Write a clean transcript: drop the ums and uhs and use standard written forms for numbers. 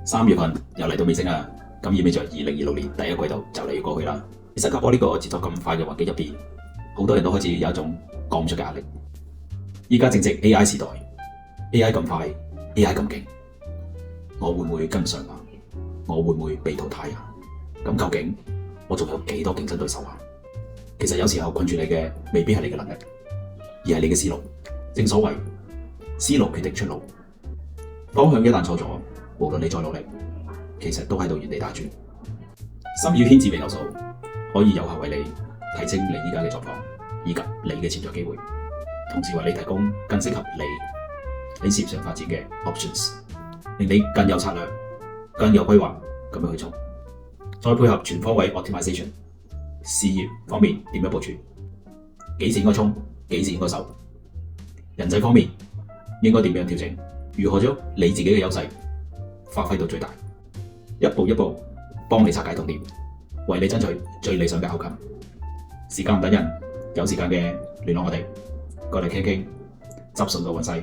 3月份又嚟到尾聲啦，咁意味着2026年第一季度就嚟要過去啦。喺新加坡呢個節奏咁快嘅環境入邊，好多人都開始有一種講唔出嘅壓力。依家正值 AI 時代 ，AI 咁快 ，AI 咁勁，我會唔會跟唔上啊？我會唔會被淘汰啊？咁究竟我仲有幾多競爭對手啊？其實有時候困住你嘅未必係你嘅能力，而係你嘅思路。正所謂思路決定出路，方向一旦錯咗，無論你再努力，其實都喺度原地打轉。心語牽字微斗數可以有效為你睇清你依家嘅狀況以及你嘅潛在機會，同時為你提供更適合你事業上發展嘅 options， 令你更有策略、更有規劃咁樣去做。再配合全方位 optimization， 事業方面點樣部署？幾時應該衝？幾時應該守？人際方面應該點樣調整？如何將你自己嘅優勢發揮到最大？一步一步幫你拆解痛點，為你爭取最理想嘅 outcome。時間唔等人，有時間嘅聯絡我哋，過嚟傾傾，執順個運勢。